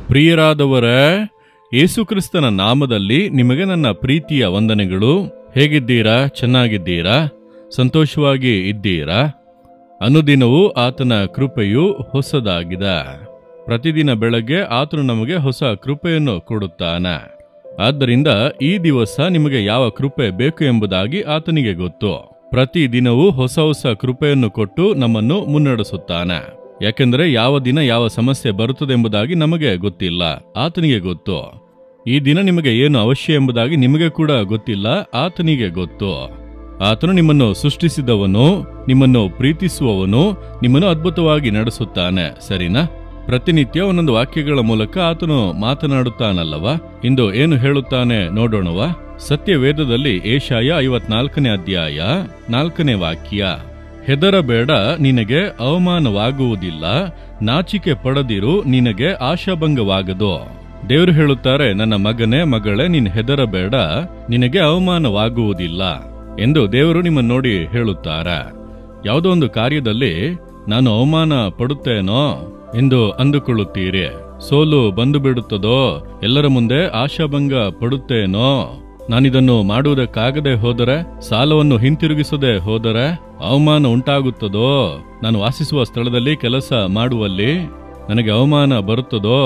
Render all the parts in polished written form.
ಪ್ರಿಯರಾದವರೇ, ಯೇಸುಕ್ರಿಸ್ತನ ನಾಮದಲ್ಲಿ ನಿಮಗೆ ನನ್ನ ಪ್ರೀತಿಯ ವಂದನೆಗಳು. ಹೇಗಿದ್ದೀರಾ? ಚೆನ್ನಾಗಿದ್ದೀರಾ? ಸಂತೋಷವಾಗಿ ಇದ್ದೀರಾ? ಅನುದಿನವೂ ಆತನ ಕೃಪೆಯು ಹೊಸದಾಗಿದೆ. ಪ್ರತಿದಿನ ಬೆಳಗ್ಗೆ ಆತನು ನಮಗೆ ಹೊಸ ಕೃಪೆಯನ್ನು ಕೊಡುತ್ತಾನೆ. ಆದ್ದರಿಂದ ಈ ದಿವಸ ನಿಮಗೆ ಯಾವ ಕೃಪೆ ಬೇಕು ಎಂಬುದಾಗಿ ಆತನಿಗೆ ಗೊತ್ತು. ಪ್ರತಿದಿನವೂ ಹೊಸ ಹೊಸ ಕೃಪೆಯನ್ನು ಕೊಟ್ಟು ನಮ್ಮನ್ನು ಮುನ್ನಡೆಸುತ್ತಾನೆ. ಯಾಕೆಂದರೆ ಯಾವ ದಿನ ಯಾವ ಸಮಸ್ಯೆ ಬರುತ್ತದೆ ಎಂಬುದಾಗಿ ನಮಗೆ ಗೊತ್ತಿಲ್ಲ, ಆತನಿಗೆ ಗೊತ್ತು. ಈ ದಿನ ನಿಮಗೆ ಏನು ಅವಶ್ಯ ಎಂಬುದಾಗಿ ನಿಮಗೆ ಕೂಡ ಗೊತ್ತಿಲ್ಲ, ಆತನಿಗೆ ಗೊತ್ತು. ಆತನು ನಿಮ್ಮನ್ನು ಸೃಷ್ಟಿಸಿದವನು, ನಿಮ್ಮನ್ನು ಪ್ರೀತಿಸುವವನು, ನಿಮ್ಮನ್ನು ಅದ್ಭುತವಾಗಿ ನಡೆಸುತ್ತಾನೆ. ಸರಿನಾ? ಪ್ರತಿನಿತ್ಯ ಒಂದೊಂದು ವಾಕ್ಯಗಳ ಮೂಲಕ ಆತನು ಮಾತನಾಡುತ್ತಾನಲ್ಲವಾ? ಇಂದು ಏನು ಹೇಳುತ್ತಾನೆ ನೋಡೋಣವಾ? ಸತ್ಯವೇದದಲ್ಲಿ ಏಷಾಯ 54ನೇ ಅಧ್ಯಾಯ 4ನೇ ವಾಕ್ಯ. ಹೆದರಬೇಡ, ನಿನಗೆ ಅವಮಾನವಾಗುವುದಿಲ್ಲ, ನಾಚಿಕೆ ಪಡದಿರು, ನಿನಗೆ ಆಶಾಭಂಗವಾಗದು. ದೇವರು ಹೇಳುತ್ತಾರೆ, ನನ್ನ ಮಗನೇ ಮಗಳೇ, ನೀನು ಹೆದರಬೇಡ, ನಿನಗೆ ಅವಮಾನವಾಗುವುದಿಲ್ಲ ಎಂದು ದೇವರು ನಿಮ್ಮನ್ನು ನೋಡಿ ಹೇಳುತ್ತಾರೆ. ಯಾವುದೋ ಒಂದು ಕಾರ್ಯದಲ್ಲಿ ನಾನು ಅವಮಾನ ಪಡುತ್ತೇನೋ ಎಂದು ಅಂದುಕೊಳ್ಳುತ್ತೀರಿ. ಸೋಲು ಬಂದು ಬಿಡುತ್ತದೋ, ಎಲ್ಲರ ಮುಂದೆ ಆಶಾಭಂಗ ಪಡುತ್ತೇನೋ, ನಾನಿದನ್ನು ಮಾಡುವುದಕ್ಕಾಗದೆ ಹೋದರೆ, ಸಾಲವನ್ನು ಹಿಂತಿರುಗಿಸದೆ ಹೋದರೆ ಅವಮಾನ ಉಂಟಾಗುತ್ತದೋ, ನಾನು ವಾಸಿಸುವ ಸ್ಥಳದಲ್ಲಿ ಕೆಲಸ ಮಾಡುವಲ್ಲಿ ನನಗೆ ಅವಮಾನ ಬರುತ್ತದೋ,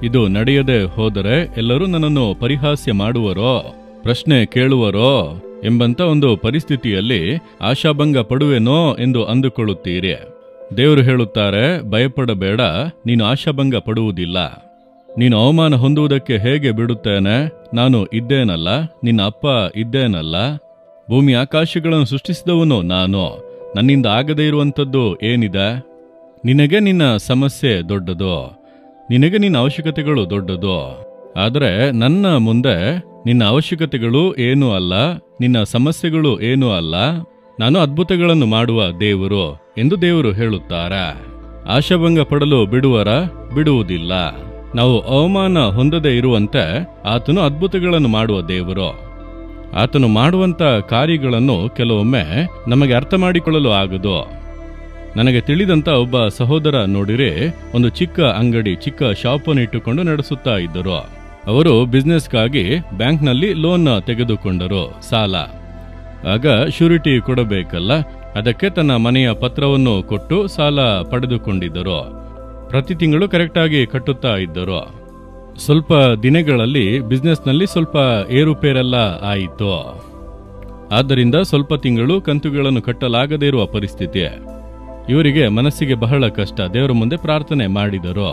ಇದು ನಡೆಯದೆ ಹೋದರೆ ಎಲ್ಲರೂ ನನ್ನನ್ನು ಪರಿಹಾಸ್ಯ ಮಾಡುವರೋ, ಪ್ರಶ್ನೆ ಕೇಳುವರೋ ಎಂಬಂತ ಒಂದು ಪರಿಸ್ಥಿತಿಯಲ್ಲಿ ಆಶಾಭಂಗ ಪಡುವೆನೋ ಎಂದು ಅಂದುಕೊಳ್ಳುತ್ತೀರಿ. ದೇವರು ಹೇಳುತ್ತಾರೆ, ಭಯಪಡಬೇಡ, ನೀನು ಆಶಾಭಂಗ ಪಡುವುದಿಲ್ಲ. ನೀನು ಅವಮಾನ ಹೊಂದುವುದಕ್ಕೆ ಹೇಗೆ ಬಿಡುತ್ತೇನೆ? ನಾನು ಇದ್ದೇನಲ್ಲ, ನಿನ್ನ ಅಪ್ಪ ಇದ್ದೇನಲ್ಲ. ಭೂಮಿ ಆಕಾಶಗಳನ್ನು ಸೃಷ್ಟಿಸಿದವನು ನಾನು. ನನ್ನಿಂದ ಆಗದೇ ಇರುವಂಥದ್ದು ಏನಿದೆ? ನಿನಗೆ ನಿನ್ನ ಸಮಸ್ಯೆ ದೊಡ್ಡದು, ನಿನಗೆ ನಿನ್ನ ಅವಶ್ಯಕತೆಗಳು ದೊಡ್ಡದು. ಆದರೆ ನನ್ನ ಮುಂದೆ ನಿನ್ನ ಅವಶ್ಯಕತೆಗಳು ಏನೂ ಅಲ್ಲ, ನಿನ್ನ ಸಮಸ್ಯೆಗಳು ಏನೂ ಅಲ್ಲ. ನಾನು ಅದ್ಭುತಗಳನ್ನು ಮಾಡುವ ದೇವರು ಎಂದು ದೇವರು ಹೇಳುತ್ತಾರೆ. ಆಶಾಭಂಗ ಪಡಲು ಬಿಡುವರ? ಬಿಡುವುದಿಲ್ಲ. ನಾವು ಅವಮಾನ ಹೊಂದದೇ ಇರುವಂತೆ ಆತನು ಅದ್ಭುತಗಳನ್ನು ಮಾಡುವ ದೇವರು. ಆತನು ಮಾಡುವಂತ ಕಾರ್ಯಗಳನ್ನು ಕೆಲವೊಮ್ಮೆ ನಮಗೆ ಅರ್ಥ ಮಾಡಿಕೊಳ್ಳಲು ಆಗದು. ನನಗೆ ತಿಳಿದಂತ ಒಬ್ಬ ಸಹೋದರ ನೋಡಿರಿ, ಒಂದು ಚಿಕ್ಕ ಅಂಗಡಿ, ಚಿಕ್ಕ ಶಾಪನ್ನು ಇಟ್ಟುಕೊಂಡು ನಡೆಸುತ್ತಾ ಇದ್ದರು. ಅವರು ಬಿಸ್ನೆಸ್ಗಾಗಿ ಬ್ಯಾಂಕ್ನಲ್ಲಿ ಲೋನ್ ತೆಗೆದುಕೊಂಡರು, ಸಾಲ. ಆಗ ಶ್ಯೂರಿಟಿ ಕೊಡಬೇಕಲ್ಲ, ಅದಕ್ಕೆ ತನ್ನ ಮನೆಯ ಪತ್ರವನ್ನು ಕೊಟ್ಟು ಸಾಲ ಪಡೆದುಕೊಂಡಿದ್ದರು. ಪ್ರತಿ ತಿಂಗಳು ಕರೆಕ್ಟಾಗಿ ಕಟ್ಟುತ್ತಾ ಇದ್ದರು. ಸ್ವಲ್ಪ ದಿನಗಳಲ್ಲಿ ಬಿಸ್ನೆಸ್ನಲ್ಲಿ ಸ್ವಲ್ಪ ಏರುಪೇರೆಲ್ಲ ಆಯಿತು. ಆದ್ದರಿಂದ ಸ್ವಲ್ಪ ತಿಂಗಳು ಕಂತುಗಳನ್ನು ಕಟ್ಟಲಾಗದೇ ಇರುವ ಪರಿಸ್ಥಿತಿ. ಇವರಿಗೆ ಮನಸ್ಸಿಗೆ ಬಹಳ ಕಷ್ಟ. ದೇವರ ಮುಂದೆ ಪ್ರಾರ್ಥನೆ ಮಾಡಿದರು,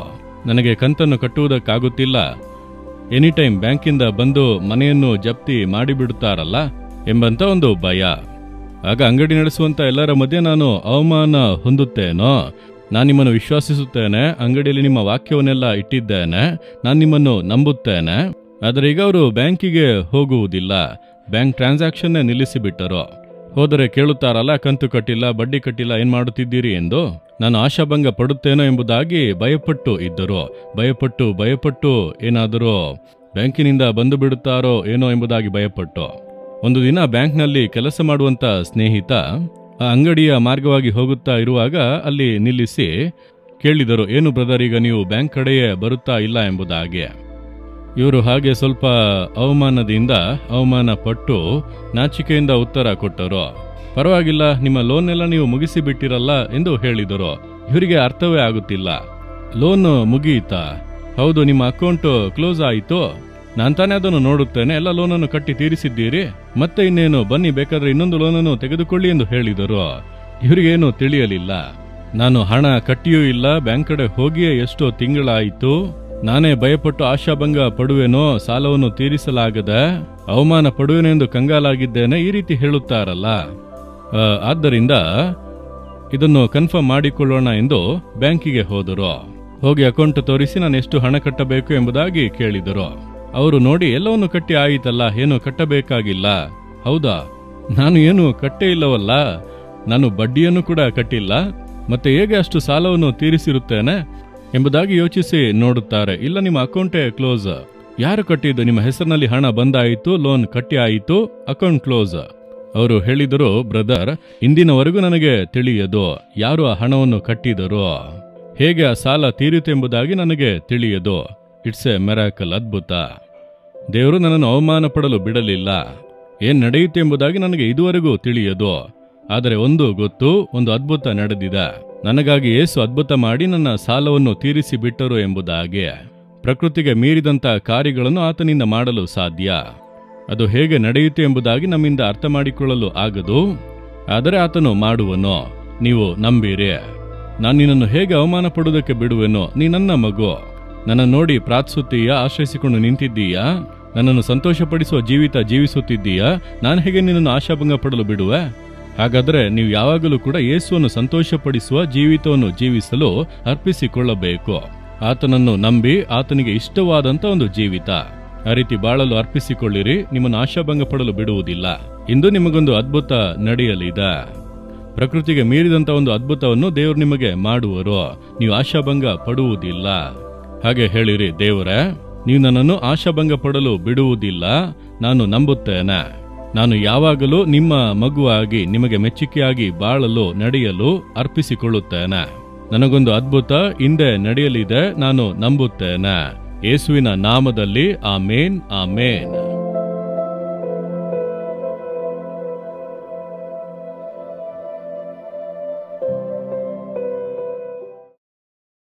ನನಗೆ ಕಂತನ್ನು ಕಟ್ಟುವುದಕ್ಕಾಗುತ್ತಿಲ್ಲ, ಎನಿಟೈಮ್ ಬ್ಯಾಂಕಿಂದ ಬಂದು ಮನೆಯನ್ನು ಜಪ್ತಿ ಮಾಡಿಬಿಡುತ್ತಾರಲ್ಲ ಎಂಬಂತ ಒಂದು ಭಯ. ಆಗ ಅಂಗಡಿ ನಡೆಸುವಂತ ಎಲ್ಲರ ಮಧ್ಯೆ ನಾನು ಅವಮಾನ ಹೊಂದುತ್ತೇನೋ? ನಾನು ನಿಮ್ಮನ್ನು ವಿಶ್ವಾಸಿಸುತ್ತೇನೆ, ಅಂಗಡಿಯಲ್ಲಿ ನಿಮ್ಮ ವಾಕ್ಯವನ್ನೆಲ್ಲ ಇಟ್ಟಿದ್ದೇನೆ, ನಾನು ನಿಮ್ಮನ್ನು ನಂಬುತ್ತೇನೆ. ಆದರೆ ಈಗ ಅವರು ಬ್ಯಾಂಕಿಗೆ ಹೋಗುವುದಿಲ್ಲ, ಬ್ಯಾಂಕ್ ಟ್ರಾನ್ಸಾಕ್ಷನ್ನೇ ನಿಲ್ಲಿಸಿಬಿಟ್ಟರು. ಹೋದರೆ ಕೇಳುತ್ತಾರಲ್ಲ, ಕಂತು ಕಟ್ಟಿಲ್ಲ, ಬಡ್ಡಿ ಕಟ್ಟಿಲ್ಲ, ಏನ್ ಮಾಡುತ್ತಿದ್ದೀರಿ ಎಂದು. ನಾನು ಆಶಾಭಂಗ ಪಡುತ್ತೇನೋ ಎಂಬುದಾಗಿ ಭಯಪಟ್ಟು ಇದ್ದರು. ಭಯಪಟ್ಟು ಏನಾದರೂ ಬ್ಯಾಂಕಿನಿಂದ ಬಂದು ಬಿಡುತ್ತಾರೋ ಏನೋ ಎಂಬುದಾಗಿ ಭಯಪಟ್ಟು. ಒಂದು ದಿನ ಬ್ಯಾಂಕ್ನಲ್ಲಿ ಕೆಲಸ ಮಾಡುವಂತ ಸ್ನೇಹಿತ ಆ ಅಂಗಡಿಯ ಮಾರ್ಗವಾಗಿ ಹೋಗುತ್ತಾ ಇರುವಾಗ ಅಲ್ಲಿ ನಿಲ್ಲಿಸಿ ಕೇಳಿದರು, ಏನು ಬ್ರದರ್, ಈಗ ನೀವು ಬ್ಯಾಂಕ್ ಕಡೆಯೇ ಬರುತ್ತಾ ಇಲ್ಲ ಎಂಬುದಾಗಿ. ಇವರು ಹಾಗೆ ಸ್ವಲ್ಪ ಅವಮಾನ ಪಟ್ಟು ನಾಚಿಕೆಯಿಂದ ಉತ್ತರ ಕೊಟ್ಟರು. ಪರವಾಗಿಲ್ಲ, ನಿಮ್ಮ ಲೋನ್ ಎಲ್ಲ ನೀವು ಮುಗಿಸಿ ಬಿಟ್ಟಿರಲ್ಲ ಎಂದು ಹೇಳಿದರು. ಇವರಿಗೆ ಅರ್ಥವೇ ಆಗುತ್ತಿಲ್ಲ. ಲೋನ್ ಮುಗಿಯಿತಾ? ಹೌದು, ನಿಮ್ಮ ಅಕೌಂಟ್ ಕ್ಲೋಸ್ ಆಯಿತು, ನಾನು ತಾನೇ ಅದನ್ನು ನೋಡುತ್ತೇನೆ, ಎಲ್ಲ ಲೋನನ್ನು ಕಟ್ಟಿ ತೀರಿಸಿದ್ದೀರಿ, ಮತ್ತೆ ಇನ್ನೇನು, ಬನ್ನಿ ಬೇಕಾದ್ರೆ ಇನ್ನೊಂದು ಲೋನನ್ನು ತೆಗೆದುಕೊಳ್ಳಿ ಎಂದು ಹೇಳಿದರು. ಇವರಿಗೇನು ತಿಳಿಯಲಿಲ್ಲ. ನಾನು ಹಣ ಕಟ್ಟಿಯೂ ಇಲ್ಲ, ಬ್ಯಾಂಕ್ ಕಡೆ ಹೋಗಿಯೇ ಎಷ್ಟೋ ತಿಂಗಳಾಯಿತು, ನಾನೇ ಭಯಪಟ್ಟು ಆಶಾಭಂಗ ಪಡುವೆನೋ, ಸಾಲವನ್ನು ತೀರಿಸಲಾಗದೆ ಅವಮಾನ ಪಡುವೆನೋ ಎಂದು ಕಂಗಾಲಾಗಿದ್ದೇನೆ, ಈ ರೀತಿ ಹೇಳುತ್ತಾರಲ್ಲ. ಆದ್ದರಿಂದ ಇದನ್ನು ಕನ್ಫರ್ಮ್ ಮಾಡಿಕೊಳ್ಳೋಣ ಎಂದು ಬ್ಯಾಂಕಿಗೆ ಹೋದರು. ಹೋಗಿ ಅಕೌಂಟ್ ತೋರಿಸಿ ನಾನು ಎಷ್ಟು ಹಣ ಕಟ್ಟಬೇಕು ಎಂಬುದಾಗಿ ಕೇಳಿದರು. ಅವರು ನೋಡಿ, ಎಲ್ಲವನ್ನು ಕಟ್ಟಿ ಆಯಿತಲ್ಲ, ಏನು ಕಟ್ಟಬೇಕಾಗಿಲ್ಲ. ಹೌದಾ? ನಾನು ಏನು ಕಟ್ಟೇ ಇಲ್ಲವಲ್ಲ, ನಾನು ಬಡ್ಡಿಯನ್ನು ಕೂಡ ಕಟ್ಟಿಲ್ಲ, ಮತ್ತೆ ಹೇಗೆ ಅಷ್ಟು ಸಾಲವನ್ನು ತೀರಿಸಿರುತ್ತೇನೆ ಎಂಬುದಾಗಿ ಯೋಚಿಸಿ ನೋಡುತ್ತಾರೆ. ಇಲ್ಲ, ನಿಮ್ಮ ಅಕೌಂಟೇ ಕ್ಲೋಸ್. ಯಾರು ಕಟ್ಟಿದ್ದು? ನಿಮ್ಮ ಹೆಸರಿನಲ್ಲಿ ಹಣ ಬಂದಾಯಿತು, ಲೋನ್ ಕಟ್ಟಿ ಆಯಿತು, ಅಕೌಂಟ್ ಕ್ಲೋಸ್. ಅವರು ಹೇಳಿದರು, ಬ್ರದರ್, ಇಂದಿನವರೆಗೂ ನನಗೆ ತಿಳಿಯದು ಯಾರು ಆ ಹಣವನ್ನು ಕಟ್ಟಿದರೋ, ಹೇಗೆ ಆ ಸಾಲ ತೀರಿತೆಂಬುದಾಗಿ ನನಗೆ ತಿಳಿಯದು. ಇಟ್ಸ್ ಎ ಮಿರಾಕಲ್, ಅದ್ಭುತ. ದೇವರು ನನ್ನನ್ನು ಅವಮಾನ ಪಡಲು ಬಿಡಲಿಲ್ಲ. ಏನ್ ನಡೆಯುತ್ತೆ ಎಂಬುದಾಗಿ ನನಗೆ ಇದುವರೆಗೂ ತಿಳಿಯದು. ಆದರೆ ಒಂದು ಗೊತ್ತು, ಒಂದು ಅದ್ಭುತ ನಡೆದಿದೆ. ನನಗಾಗಿ ಯೇಸು ಅದ್ಭುತ ಮಾಡಿ ನನ್ನ ಸಾಲವನ್ನು ತೀರಿಸಿ ಬಿಟ್ಟರು ಎಂಬುದಾಗಿ. ಪ್ರಕೃತಿಗೆ ಮೀರಿದಂಥ ಕಾರ್ಯಗಳನ್ನು ಆತನಿಂದ ಮಾಡಲು ಸಾಧ್ಯ. ಅದು ಹೇಗೆ ನಡೆಯುತ್ತೆ ಎಂಬುದಾಗಿ ನಮ್ಮಿಂದ ಅರ್ಥ ಮಾಡಿಕೊಳ್ಳಲು ಆಗದು. ಆದರೆ ಆತನು ಮಾಡುವನು. ನೀವು ನಂಬಿರಿ. ನಾನು ನಿನ್ನನ್ನು ಹೇಗೆ ಅವಮಾನ ಪಡುವುದಕ್ಕೆ ಬಿಡುವೆನೋ? ನೀ ನನ್ನ ಮಗು. ನನ್ನ ನೋಡಿ ಪ್ರಾರ್ಥಿಸುತ್ತೀಯಾ? ಆಶ್ರಯಿಸಿಕೊಂಡು ನಿಂತಿದ್ದೀಯಾ? ನನ್ನನ್ನು ಸಂತೋಷಪಡಿಸುವ ಜೀವಿತ ಜೀವಿಸುತ್ತಿದ್ದೀಯಾ? ನಾನು ಹೇಗೆ ನಿನ್ನನ್ನು ಆಶಾಭಂಗ ಪಡಲು ಬಿಡುವೆ? ಹಾಗಾದರೆ ನೀವು ಯಾವಾಗಲೂ ಕೂಡ ಯೇಸುವನ್ನು ಸಂತೋಷಪಡಿಸುವ ಜೀವಿತವನ್ನು ಜೀವಿಸಲು ಅರ್ಪಿಸಿಕೊಳ್ಳಬೇಕು. ಆತನನ್ನು ನಂಬಿ ಆತನಿಗೆ ಇಷ್ಟವಾದಂಥ ಒಂದು ಜೀವಿತ ಆ ರೀತಿ ಬಾಳಲು ಅರ್ಪಿಸಿಕೊಳ್ಳಿರಿ. ನಿಮ್ಮನ್ನು ಆಶಾಭಂಗ ಪಡಲು ಬಿಡುವುದಿಲ್ಲ. ಇಂದು ನಿಮಗೊಂದು ಅದ್ಭುತ ನಡೆಯಲಿದೆ. ಪ್ರಕೃತಿಗೆ ಮೀರಿದಂಥ ಒಂದು ಅದ್ಭುತವನ್ನು ದೇವರು ನಿಮಗೆ ಮಾಡುವರು. ನೀವು ಆಶಾಭಂಗ ಪಡುವುದಿಲ್ಲ. ಹಾಗೆ ಹೇಳಿರಿ, ದೇವರೇ, ನೀವು ನನ್ನನ್ನು ಆಶಾಭಂಗ ಪಡಲು ಬಿಡುವುದಿಲ್ಲ. ನಾನು ನಂಬುತ್ತೇನೆ. ನಾನು ಯಾವಾಗಲೂ ನಿಮ್ಮ ಮಗುವಾಗಿ ನಿಮಗೆ ಮೆಚ್ಚುಗೆಯಾಗಿ ಬಾಳಲು ನಡೆಯಲು ಅರ್ಪಿಸಿಕೊಳ್ಳುತ್ತೇನೆ. ನನಗೊಂದು ಅದ್ಭುತ ಹಿಂದೆ ನಡೆಯಲಿದೆ. ನಾನು ನಂಬುತ್ತೇನೆ. ಯೇಸುವಿನ ನಾಮದಲ್ಲಿ ಆಮೇನ್, ಆಮೇನ್.